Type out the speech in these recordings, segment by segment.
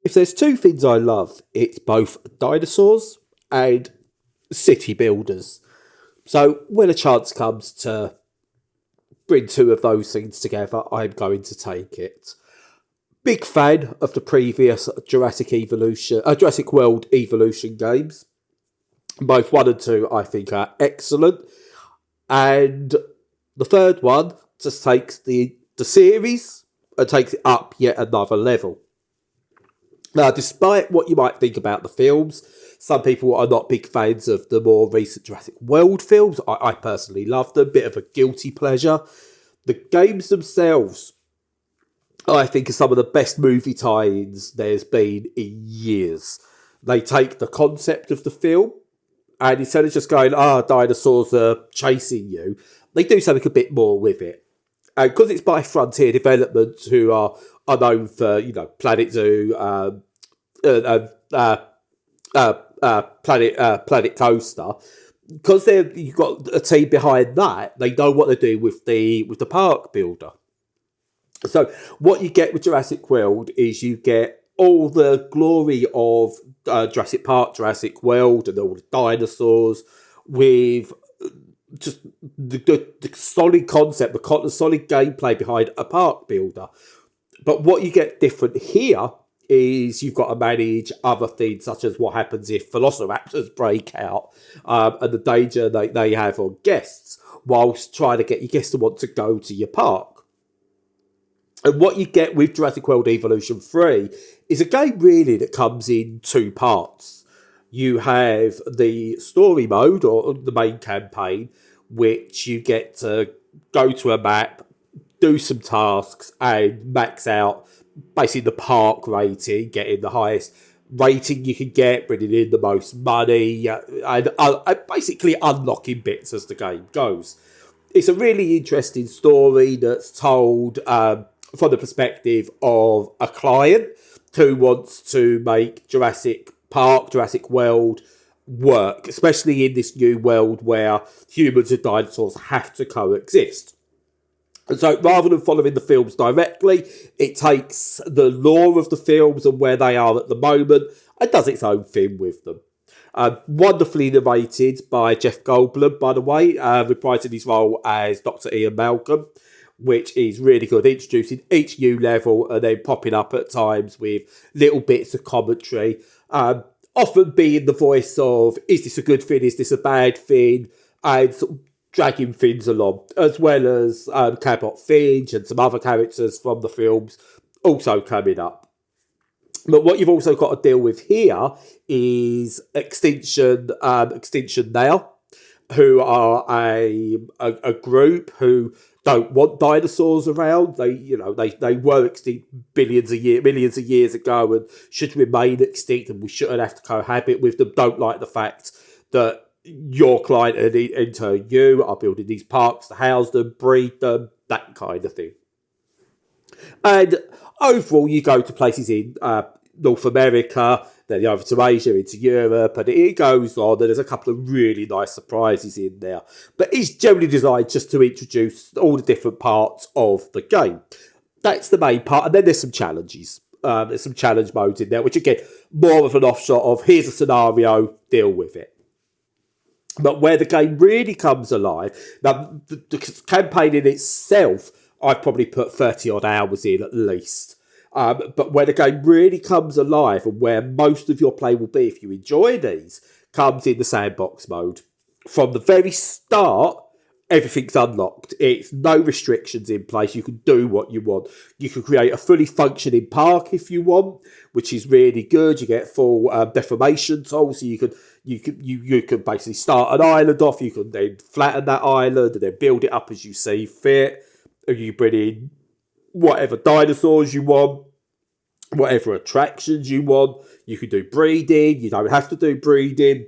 If there's two things I love, it's both dinosaurs and city builders. So when a chance comes to bring two of those things together, I'm going to take it. Big fan of the previous Jurassic World Evolution games. Both one and two, I think, are excellent. And the third one just takes the series and takes it up yet another level. Now, despite what you might think about the films, some people are not big fans of the more recent Jurassic World films. I personally love them, bit of a guilty pleasure. The games themselves, I think, are some of the best movie tie-ins there's been in years. They take the concept of the film, and instead of just going, dinosaurs are chasing you, they do something a bit more with it. And because it's by Frontier Development, who are known for, Planet Zoo, Planet Coaster, because you've got a team behind that, they know what they're doing with the park builder. So what you get with Jurassic World is you get all the glory of Jurassic Park, Jurassic World, and all the dinosaurs with just the solid concept, the solid gameplay behind a park builder. But what you get different here is you've got to manage other things, such as what happens if velociraptors break out and the danger they have on guests, whilst trying to get your guests to want to go to your park. And what you get with Jurassic World Evolution 3 is a game really that comes in two parts. You have the story mode, or the main campaign, which you get to go to a map, do some tasks, and max out basically the park rating, getting the highest rating you can get, bringing in the most money, and basically unlocking bits as the game goes. It's a really interesting story that's told from the perspective of a client who wants to make Jurassic Park, Jurassic World work, especially in this new world where humans and dinosaurs have to coexist. And so rather than following the films directly, it takes the lore of the films and where they are at the moment and does its own thing with them. Wonderfully narrated by Jeff Goldblum, by the way, reprising his role as Dr. Ian Malcolm, which is really good, introducing each new level and then popping up at times with little bits of commentary. Often being the voice of, is this a good thing, is this a bad thing, and sort of dragging things along, as well as Cabot Finch and some other characters from the films also coming up. But what you've also got to deal with here is Extinction Now, who are a group who don't want dinosaurs around. They were extinct millions of years ago and should remain extinct, and we shouldn't have to cohabit with them. Don't like the fact that your client and in turn you are building these parks to house them, breed them, that kind of thing. And overall, you go to places in North America, then over to Asia, into Europe, and it goes on, and there's a couple of really nice surprises in there. But it's generally designed just to introduce all the different parts of the game. That's the main part, and then there's some challenges. There's some challenge modes in there, which again, more of an offshot of, here's a scenario, deal with it. But where the game really comes alive, now the campaign in itself, I've probably put 30 odd hours in at least. But where the game really comes alive and where most of your play will be if you enjoy these, comes in the sandbox mode. From the very start, everything's unlocked. It's no restrictions in place. You can do what you want. You can create a fully functioning park if you want, which is really good. You get full deformation tools, so you can basically start an island off. You can then flatten that island and then build it up as you see fit. And you bring in whatever dinosaurs you want, whatever attractions you want. You can do breeding. You don't have to do breeding.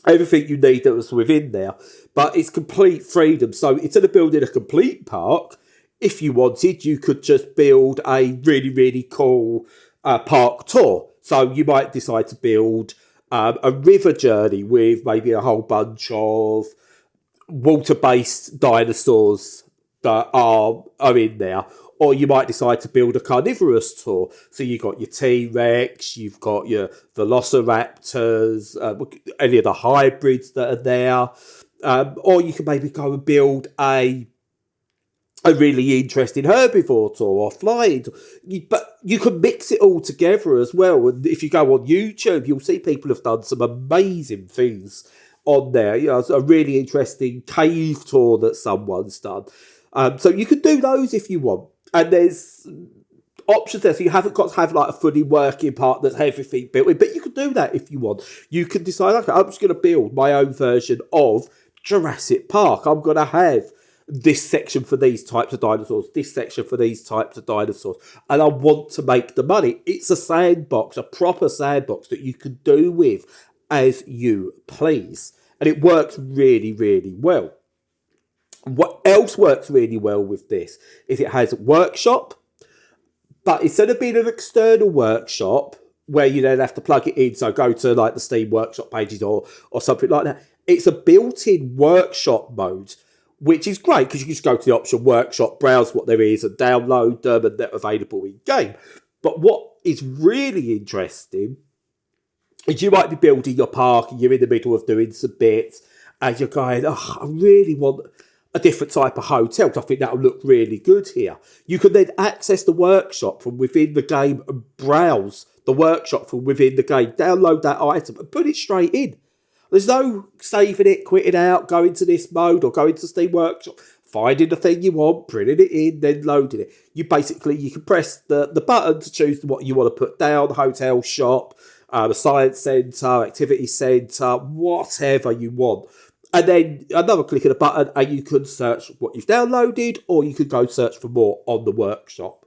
Everything you need that was within there. But it's complete freedom. So instead of building a complete park, if you wanted, you could just build a really, really cool park tour. So you might decide to build a river journey with maybe a whole bunch of water-based dinosaurs that are in there. Or you might decide to build a carnivorous tour. So you've got your T-Rex, you've got your velociraptors, any of the hybrids that are there. Or you can maybe go and build a really interesting herbivore tour or flying tour. But you can mix it all together as well. And if you go on YouTube, you'll see people have done some amazing things on there. You know, it's a really interesting cave tour that someone's done. So you can do those if you want. And there's options there. So you haven't got to have like a fully working part that's everything built in. But you can do that if you want. You can decide, okay, I'm just going to build my own version of Jurassic Park. I'm going to have this section for these types of dinosaurs, this section for these types of dinosaurs, and I want to make the money. It's a sandbox, a proper sandbox that you can do with as you please. And it works really, really well. What else works really well with this is it has a workshop, but instead of being an external workshop where you then have to plug it in, so go to like the Steam workshop pages or something like that, it's a built-in workshop mode, which is great because you can just go to the option workshop, browse what there is and download them and they're available in game. But what is really interesting is you might be building your park and you're in the middle of doing some bits and you're going, oh, I really want a different type of hotel because I think that'll look really good here. You can then access the workshop from within the game and browse the workshop from within the game, download that item and put it straight in. There's no saving it, quitting out, going to this mode or going to Steam Workshop, finding the thing you want, printing it in, then loading it. You can press the button to choose what you want to put down, hotel, shop, a science centre, activity centre, whatever you want. And then another click of the button and you can search what you've downloaded or you can go search for more on the workshop.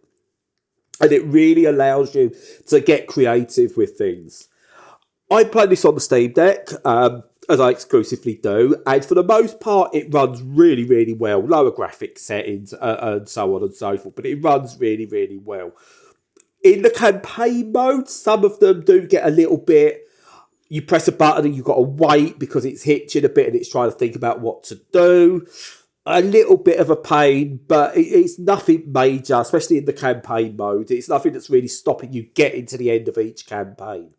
And it really allows you to get creative with things. I play this on the Steam Deck, as I exclusively do, and for the most part, it runs really, really well. Lower graphics settings and so on and so forth, but it runs really, really well. In the campaign mode, some of them do get a little bit. You press a button and you've got to wait because it's hitching a bit and it's trying to think about what to do. A little bit of a pain, but it's nothing major, especially in the campaign mode. It's nothing that's really stopping you getting to the end of each campaign.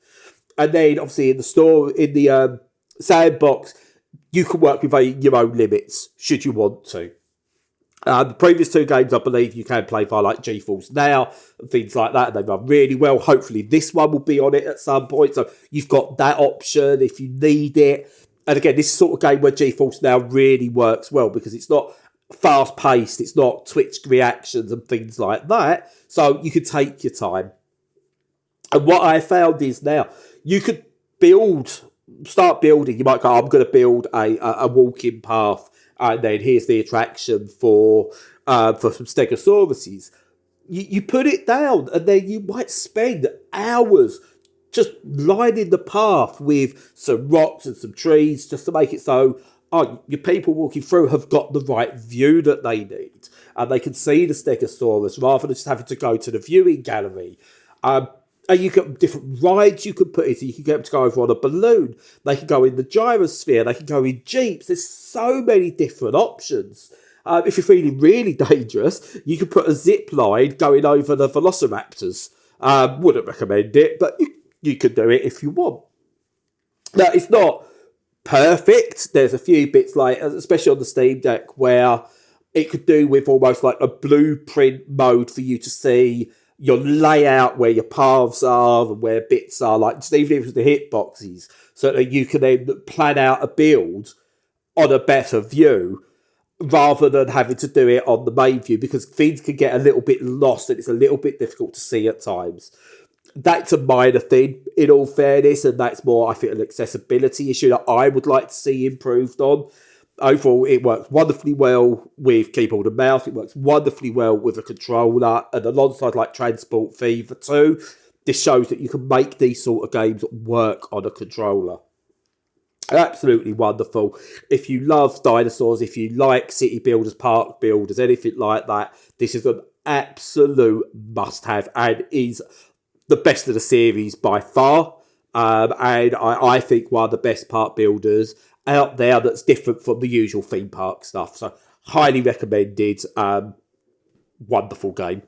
And then, obviously, in the store, in the sandbox, you can work with your own limits, should you want to. The previous two games, I believe, you can play via, like, GeForce Now and things like that. And they run really well. Hopefully, this one will be on it at some point. So, you've got that option if you need it. And again, this is sort of game where GeForce Now really works well because it's not fast-paced. It's not Twitch reactions and things like that. So, you can take your time. And what I found is now, you could start building. You might go, I'm going to build a walking path, and then here's the attraction for some stegosauruses. You put it down, and then you might spend hours just lining the path with some rocks and some trees just to make it so your people walking through have got the right view that they need, and they can see the stegosaurus rather than just having to go to the viewing gallery. And you get different rides you can put in. So you can get them to go over on a balloon. They can go in the gyrosphere. They can go in jeeps. There's so many different options. If you're feeling really dangerous, you can put a zip line going over the velociraptors. Wouldn't recommend it, but you could do it if you want. Now, it's not perfect. There's a few bits, like, especially on the Steam Deck, where it could do with almost like a blueprint mode for you to see your layout, where your paths are and where bits are, like just even with the hitboxes, so that you can then plan out a build on a better view rather than having to do it on the main view, because things can get a little bit lost and it's a little bit difficult to see at times. That's a minor thing, in all fairness, and that's more, I think, an accessibility issue that I would like to see improved on. Overall, it works wonderfully well with keyboard and mouse. It works wonderfully well with a controller. And alongside like Transport Fever 2, this shows that you can make these sort of games work on a controller. Absolutely wonderful. If you love dinosaurs, if you like city builders, park builders, anything like that, this is an absolute must-have and is the best of the series by far. And I think one of the best park builders out there that's different from the usual theme park stuff. So highly recommended. Wonderful game.